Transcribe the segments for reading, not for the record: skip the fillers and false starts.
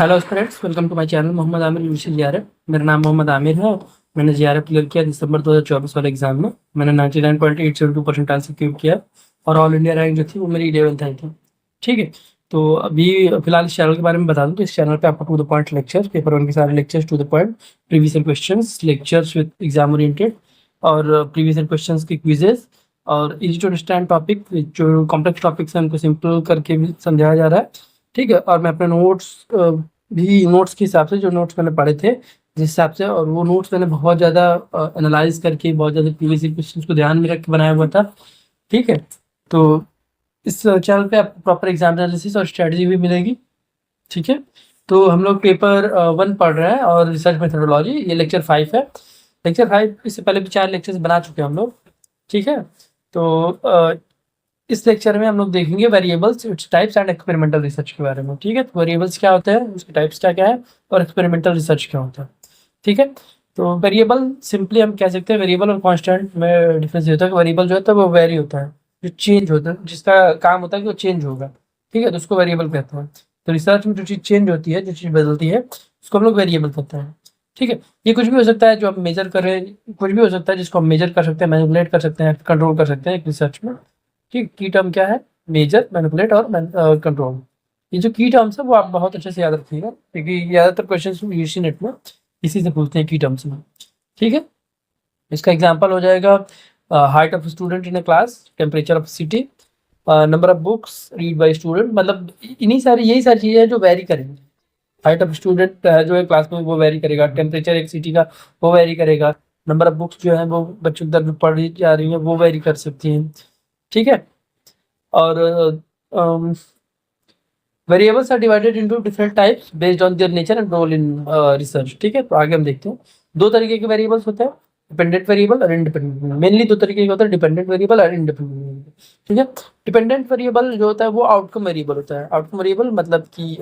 Hello students, welcome to my channel Mohammad Amir university GRF. मेरा नाम मोहम्मद आमिर है। मैंने जीआरएफ क्लियर किया दिसंबर 2024 वाले एग्जाम में। मैंने 99.872% आंसर क्यूब किया और ऑल इंडिया रैंक जो थी वो मेरी 11th आई थी। ठीक है, तो अभी फिलहाल इस चैनल के बारे में बता दूं तो इस चैनल पे आपको to the point lecture, paper one के सारे lectures to the point, previous year questions, lectures with exam oriented और प्रीवियस ईयर क्वेश्चंस के क्विजेस और इजी टू अंडरस्टैंड टॉपिक, जो कॉम्प्लेक्स टॉपिक्स हैं उनको सिंपल करके भी समझाया जा रहा है। ठीक है, और मैं अपने नोट्स भी नोट्स के हिसाब से, जो नोट्स मैंने पढ़े थे जिस हिसाब से, और वो नोट्स मैंने बहुत ज़्यादा एनालाइज करके बहुत ज़्यादा प्रीवियस क्वेश्चंस को ध्यान में रख के बनाया हुआ था। ठीक है, तो इस चैनल पे आपको प्रॉपर एग्जाम एनालिसिस और स्ट्रेटजी भी मिलेगी। ठीक है, तो हम लोग पेपर वन पढ़ रहे हैं और रिसर्च मेथोडोलॉजी, ये लेक्चर 5 है। लेक्चर 5 इससे पहले भी 4 लेक्चर्स बना चुके हैं हम लोग। ठीक है, तो इस लेक्चर में हम लोग देखेंगे variables, its types and experimental research के बारे में। ठीक है, तो वेरिएबल्स क्या होते हैं, उसके टाइप्स क्या क्या है और एक्सपेरिमेंटल रिसर्च क्या होता है। ठीक है, तो वेरिएबल सिंपली हम कह सकते हैं, वेरिएबल और कांस्टेंट में डिफरेंस ये होता है कि वेरिएबल जो होता है वो वेरी होता है, जो चेंज होता है, जिसका काम होता है कि वो चेंज होगा। ठीक है, तो उसको वेरिएबल कहते हैं। तो रिसर्च में जो चीज़ चेंज होती है, जो चीज़ बदलती है, उसको हम लोग वेरिएबल कहते हैं। ठीक है, ये कुछ भी हो सकता है जो हम मेजर करें, कुछ भी हो सकता है जिसको हम मेजर कर सकते हैं, मैनिपुलेट कर सकते हैं, कंट्रोल कर सकते हैं एक रिसर्च में। ठीक, की टर्म क्या है, मेजर, मैनिपुलेट और कंट्रोल। ये जो की टर्म्स है वो आप बहुत अच्छे से याद रखिएगा, क्योंकि ज़्यादातर क्वेश्चन यूजी नेट में इसी से पूछते हैं, की टर्म्स में। ठीक है, इसका एग्जांपल हो जाएगा height of student in a class, temperature of city, number of books read by student. मतलब इन्हीं सारी, यही सारी चीज़ें हैं जो वेरी करेंगी। हाइट ऑफ स्टूडेंट जो है क्लास में वो वेरी करेगा, टेम्परेचर एक सिटी का वो वेरी करेगा, नंबर ऑफ बुक्स जो है वो बच्चों की तरफ पढ़ी जा रही है वो वेरी कर सकती हैं। ठीक है, और variables are divided into different types based on their nature and role in research. ठीक है, तो आगे हम देखते हैं दो तरीके के वेरिएबल्स होते हैं, डिपेंडेंट वेरिएबल और इंडिपेंडेंट। मेनली दो तरीके के होते हैं, डिपेंडेंट वेरिएबल और इंडिपेंडेंट वेरिएबल। ठीक है, डिपेंडेंट वेरिएबल जो होता है वो आउटकम वेरिएबल होता है। आउटकम वेरिएबल मतलब कि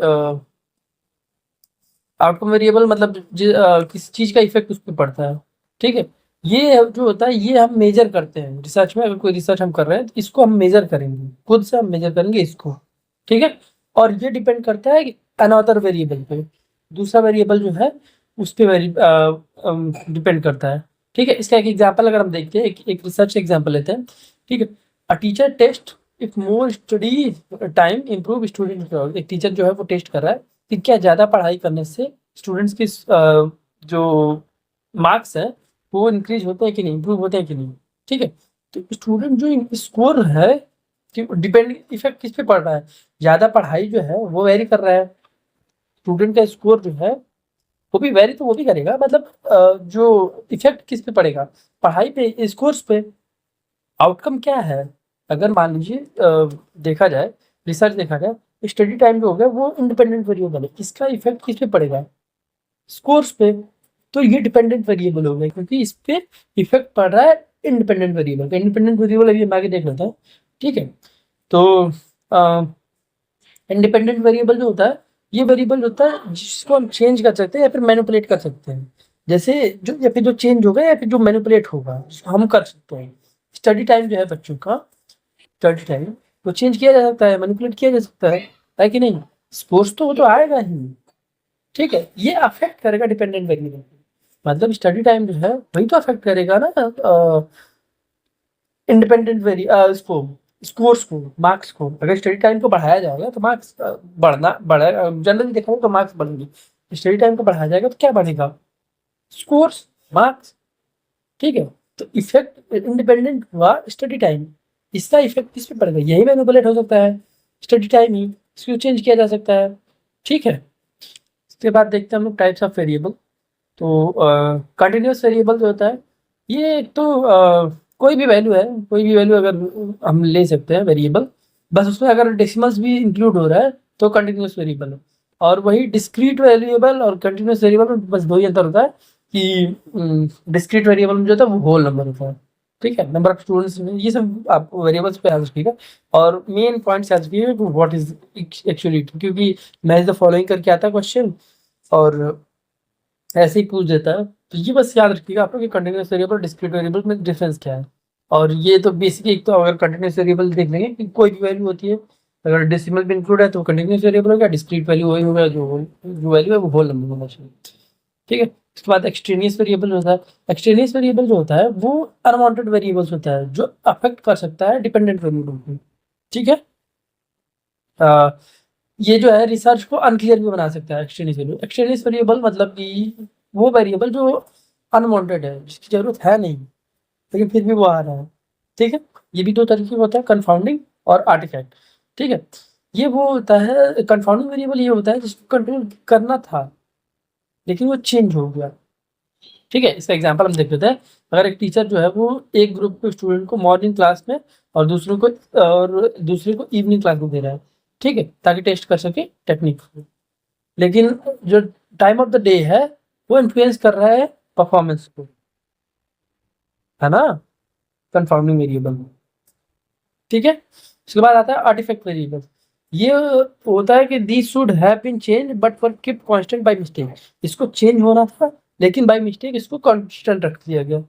आउटकम वेरिएबल मतलब किसी चीज का इफेक्ट उस पर पड़ता है। ठीक है, ये जो होता है ये हम मेजर करते हैं रिसर्च में। अगर कोई रिसर्च हम कर रहे हैं तो इसको हम मेजर करेंगे, खुद से हम मेजर करेंगे इसको। ठीक है, और ये डिपेंड करता है अनदर वेरिएबल पे, दूसरा वेरिएबल जो है उस पर डिपेंड करता है। ठीक है, इसका एक एग्जाम्पल अगर हम देखते हैं, एक रिसर्च एग्जाम्पल लेते हैं। ठीक है, a teacher test if more study time improve student. एक टीचर जो है वो टेस्ट कर रहा है कि क्या ज़्यादा पढ़ाई करने से स्टूडेंट्स की जो मार्क्स है वो इंक्रीज होते हैं कि नहीं, इम्प्रूव होते हैं कि नहीं। ठीक है, तो स्टूडेंट जो स्कोर है कि डिपेंड इफेक्ट किस पे पड़ रहा है, ज़्यादा पढ़ाई जो है वो वेरी कर रहा है। स्टूडेंट का स्कोर जो है वो भी वेरी तो वो भी करेगा, मतलब जो इफेक्ट किस पे पड़ेगा, पढ़ाई पे, स्कोर्स पे। आउटकम क्या है, अगर मान लीजिए देखा जाए, रिसर्च देखा जाए, स्टडी टाइम जो हो गया वो इंडिपेंडेंट वेरिएबल है, इसका इफेक्ट किस पे पड़ेगा, स्कोर्स पे। तो ये डिपेंडेंट वेरिएबल हो गया क्योंकि इस पे इफेक्ट पड़ रहा है इंडिपेंडेंट वेरिएबल का। इंडिपेंडेंट वेरिएबल अभी हम आगे देख लेते हैं। ठीक है, तो इंडिपेंडेंट वेरिएबल जो होता है, ये वेरिएबल होता है जिसको हम चेंज कर सकते हैं या फिर मैनिपुलेट कर सकते हैं। जैसे जो, या फिर जो चेंज होगा या फिर जो मैनिपुलेट होगा, जिसको हम कर सकते हैं। स्टडी टाइम जो है बच्चों का, स्टडी टाइम वो चेंज किया जा सकता है, मैनिपुलेट किया जा सकता है कि नहीं। स्कोर्स तो वो तो आएगा ही। ठीक है, ये अफेक्ट करेगा डिपेंडेंट वेरिएबल, मतलब स्टडी टाइम जो है वही तो अफेक्ट करेगा ना इंडिपेंडेंट वेरी इसको, स्कोर्स को, मार्क्स को। अगर स्टडी टाइम को बढ़ाया जाएगा तो मार्क्स बढ़ेगा, जनरली देखा जाए तो मार्क्स बढ़ेंगे। स्टडी टाइम को बढ़ाया जाएगा तो क्या बढ़ेगा, स्कोर्स, मार्क्स। ठीक है, तो इफेक्ट इंडिपेंडेंट हुआ स्टडी टाइम, इसका इफेक्ट किस पे पड़ेगा, यही मैनिपुलेट हो सकता है, स्टडी टाइम ही, इसको चेंज किया जा सकता है। ठीक है, उसके बाद देखते हैं हम लोग टाइप्स ऑफ वेरिएबल। तो कंटिन्यूस वेरिएबल जो होता है, ये एक तो कोई भी वैल्यू है, कोई भी वैल्यू अगर हम ले सकते हैं वेरिएबल, बस उसमें अगर डेसिमल्स भी इंक्लूड हो रहा है तो कंटिन्यूस वेरिएबल है। और वही डिस्क्रीट वेरिएबल और कंटिन्यूस वेरिएबल में बस दो ही अंतर होता है कि डिस्क्रीट वेरिएबल में जो होता है वो होल नंबर होता है। ठीक है, नंबर ऑफ स्टूडेंट्स, ये सब आप वेरिएबल्स पे याद रखिएगा। और मेन पॉइंट्स याद रखिएगा, व्हाट इज एक्चुअली, क्योंकि मैच द फॉलोइंग करके आता है क्वेश्चन और ऐसे ही पूछ देता है। तो ये बस याद रखिएगा आप लोग कि कंटिन्यूस वेरिएबल डिस्क्रीट वेरिएबल में डिफरेंस क्या है। और ये तो बेसिक, एक तो अगर कंटिन्यूस वेरिएबल देख लेंगे कि कोई भी वैल्यू होती है अगर डेसिमल भी इंक्लूड है तो कंटिन्यूस वेरिएबल हो गया, डिस्क्रीट वैल्यू वही होगा, जो वैल्यू है वो होल नंबर होना चाहिए। ठीक है, उसके बाद एक्सट्रेनियस वेरिएबल होता है। एक्सट्रेनियस वेरिएबल जो होता है वो अनवांटेड वेरिएबल्स होता है जो अफेक्ट कर सकता है डिपेंडेंट वेरिएबल को। ठीक है, अ, ये जो है रिसर्च को अनक्लियर भी बना सकता है एक्सट्रेनियस वेरिएबल। एक्सट्रेनियस वेरिएबल मतलब कि वो वेरिएबल जो अनवांटेड है, जिसकी जरूरत है नहीं लेकिन फिर भी वो आ रहा है। ठीक है, ये भी दो तरीके का होता है, कंफाउंडिंग और आर्टिफैक्ट। ठीक है, ये वो होता है, कंफाउंडिंग वेरिएबल ये होता है जिसको कंट्रोल करना था लेकिन वो चेंज हो गया। ठीक है, इसका एग्जांपल हम देख लेते हैं। अगर एक टीचर जो है वो एक ग्रुप के स्टूडेंट को मॉर्निंग क्लास में और दूसरे को इवनिंग क्लास में दे रहा है, ठीक है, ताकि टेस्ट कर सके टेक्निक को, लेकिन जो टाइम ऑफ द डे है वो इन्फ्लुएंस कर रहा है परफॉर्मेंस को, है ना, कंफाउंडिंग वेरिएबल। ठीक है, उसके बाद आता है आर्टिफैक्ट वेरिएबल। ये होता है कि this should have been change but were kept constant by mistake. इसको चेंज होना था लेकिन बाय मिस्टेक इसको कांस्टेंट रख दिया गया।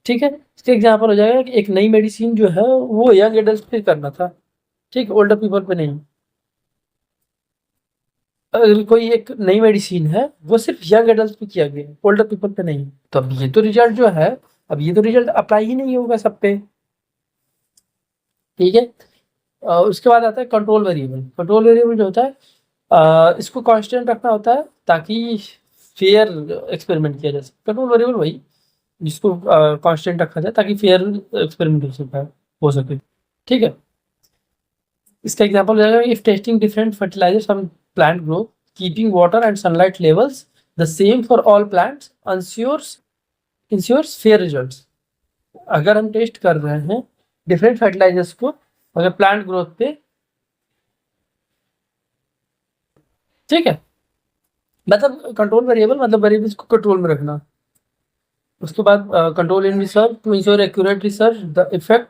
ठीक है, इसका एग्जांपल हो जाएगा कि एक नई मेडिसिन जो है वो यंग एडल्ट पे करना था, ठीक, ओल्डर पीपल पे नहीं। अगर कोई एक नई मेडिसिन है वो सिर्फ यंग एडल्ट पे किया गया, ओल्डर पीपल पे नहीं, तो अब ये तो रिजल्ट जो है, अब ये तो रिजल्ट अप्लाई ही नहीं होगा सब पे। ठीक है, उसके बाद आता है कंट्रोल वेरिएबल। कंट्रोल वेरिएबल जो होता है, इसको कांस्टेंट रखना होता है ताकि फेयर एक्सपेरिमेंट किया जा सके। कंट्रोल वेरिएबल वही जिसको कांस्टेंट रखा जाए ताकि फेयर एक्सपेरिमेंट हो सके। ठीक है, इसका एग्जांपल हो जाएगा, if testing different fertilizers on plant growth, keeping water and sunlight levels the same for all plants ensures fair results. अगर हम टेस्ट कर रहे हैं डिफरेंट फर्टिलाइजर्स को अगर प्लांट ग्रोथ पे, ठीक है, मतलब कंट्रोल वेरिएबल मतलब वेरिएबल्स को कंट्रोल में रखना। उसके बाद control in research to ensure accurate research the effect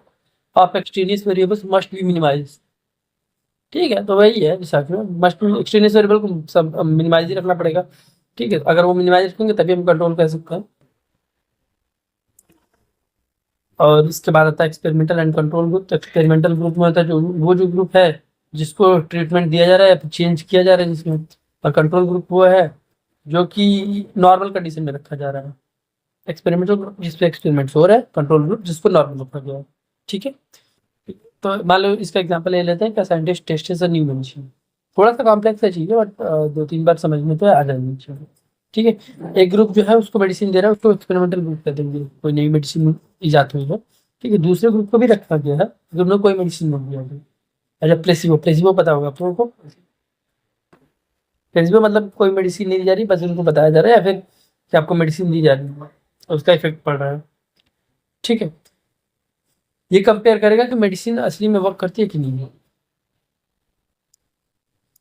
of extraneous variables must be minimize. ठीक है, तो वही है रिसर्च में मस्ट एक्सट्रेनियस वेरिएबल को सब मिनिमाइज ही रखना पड़ेगा। ठीक है, अगर वो मिनिमाइज रखेंगे तभी हम कंट्रोल कर सकते हैं। और इसके बाद आता है एक्सपेरिमेंटल एंड कंट्रोल ग्रुप। तो एक्सपेरिमेंटल ग्रुप में होता है जो ग्रुप है जिसको ट्रीटमेंट दिया जा रहा है, चेंज किया जा रहा है जिसमें। और कंट्रोल ग्रुप वो है जो कि नॉर्मल कंडीशन में रखा जा रहा है। एक्सपेरिमेंटल ग्रुप जिसपे एक्सपेरिमेंट्स हो रहा है, कंट्रोल ग्रुप जिसको नॉर्मल रखा गया है। ठीक है, तो मान लो इसका एग्जांपल ले लेते हैं कि scientist tested a new medicine. थोड़ा सा कॉम्प्लेक्स है चीज़ें बट 2-3 बार समझने पे आ जाएगी चीज़ें। ठीक है, एक ग्रुप जो है उसको मेडिसिन दे रहा है, उसको एक्सपेरिमेंटल ग्रुप कहते हैं, कोई नई मेडिसिन ईजाद हुई है। ठीक है, दूसरे ग्रुप को भी रखा गया है, ग्रुप में कोई मेडिसिन नहीं दिया गया। अच्छा, प्लेसिबो, प्लेसिबो पता होगा आप लोगों को। प्लेसिबो मतलब कोई मेडिसिन नहीं दी जा रही, बस उनको बताया जा रहा है या फिर कि आपको मेडिसिन दी जा रही है और उसका इफेक्ट पड़ रहा है। ठीक है, ये कंपेयर करेगा कि मेडिसिन असली में वर्क करती है कि नहीं।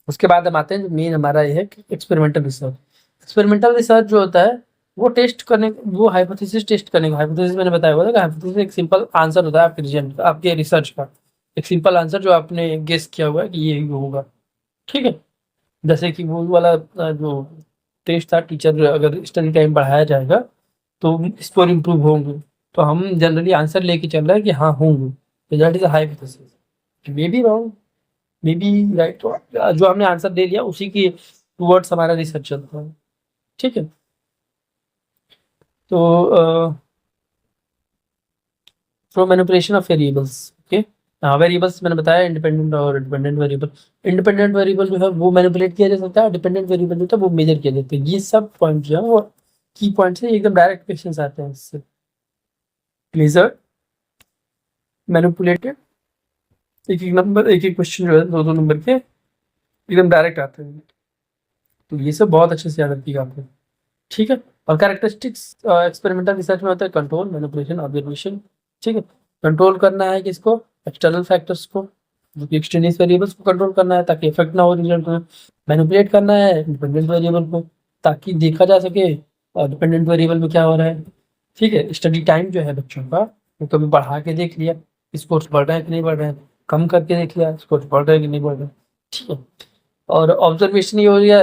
उसके बाद हम आते हैं, जो मेन हमारा ये है कि एक्सपेरिमेंटल रिसर्च। एक्सपेरिमेंटल रिसर्च जो होता है वो टेस्ट करने, वो हाइपोथेसिस टेस्ट करने का। हाइपोथेसिस मैंने बताया हुआ था कि हाइपोथेसिस एक सिंपल आंसर होता है आपके रिजल्ट का, आपके रिसर्च का एक सिंपल आंसर जो आपने गेस किया हुआ है कि ये होगा। ठीक है, जैसे कि वो वाला जो टेस्ट था, टीचर अगर स्टडी टाइम बढ़ाया जाएगा तो स्कोर इम्प्रूव होंगे, तो हम जनरली आंसर लेके चल रहे हैं कि हाँ होंगे। Result is hypothesis, may be wrong may be right. तो जो हमने आंसर दे लिया उसी की टूवर्ड्स हमारा रिसर्च चलता है। ठीक है, तो from manipulation of variables. Okay, हाँ, वेरिएबल्स मैंने बताया, इंडिपेंडेंट और डिपेंडेंट वेरिएबल। इंडिपेंडेंट वेरिएबल जो है वो मैनिपुलेट किया जा सकता है, डिपेंडेंट वेरिएबल जो है वो मेजर किया जाता है। ये सब पॉइंट जो है वो की पॉइंट्स है, एकदम डायरेक्ट क्वेश्चंस आते हैं इससे। मेजर, मैनिपुलेटेड, एक एक नंबर, एक एक क्वेश्चन जो है 2-2 नंबर के एकदम डायरेक्ट आते हैं। तो ये सब बहुत अच्छे से याद रखिएगा आपको। ठीक है, और कैरेक्टरिस्टिक्स एक्सपेरिमेंटल रिसर्च में होता है कंट्रोल, मैनिपुलेशन, ऑब्जर्वेशन। ठीक है, कंट्रोल करना है किसको, एक्सटर्नल फैक्टर्स को, जो कि एक्सट्रेनियस वेरिएबल्स को कंट्रोल करना है ताकि इफेक्ट ना हो रिजल्ट में। मैनिपुलेट करना है डिपेंडेंट वेरिएबल को ताकि देखा जा सके और डिपेंडेंट वेरिएबल में क्या हो रहा है। ठीक है, स्टडी टाइम जो है बच्चों का वो कभी बढ़ा के देख लिया, स्कोर्स बढ़ रहे हैं कि नहीं बढ़ रहे हैं, कम करके देख लिया स्कोर्स बढ़ रहे हैं कि नहीं बढ़ रहे हैं। ठीक है, और ऑब्जर्वेशन ये हो गया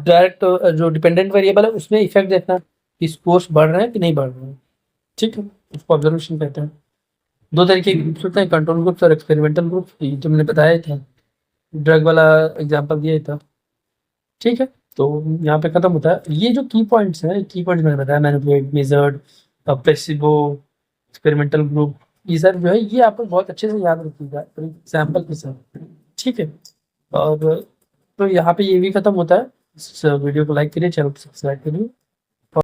डायरेक्ट, जो डिपेंडेंट वेरिएबल है उसमें इफेक्ट देखना कि स्कोर्स बढ़ रहे हैं कि नहीं बढ़ रहे हैं। ठीक है, उसको ऑब्जर्वेशन कहते हैं। दो तरीके के ग्रुप्स होते हैं, कंट्रोल ग्रुप्स और एक्सपेरिमेंटल ग्रुप्स, ये जो मैंने बताया था, ड्रग वाला एग्जांपल दिया था। ठीक है, तो यहाँ पे खत्म होता है। ये जो की पॉइंट्स हैं, की पॉइंट्स मैंने बताया, manipulate, measured, placebo, experimental group, ये सब जो है ये आपको बहुत अच्छे से याद रखिएगा एग्जाम्पल के साथ। ठीक है, और तो यहाँ पे ये भी खत्म होता है। इस वीडियो को लाइक करिए, चैनल को सब्सक्राइब करिए।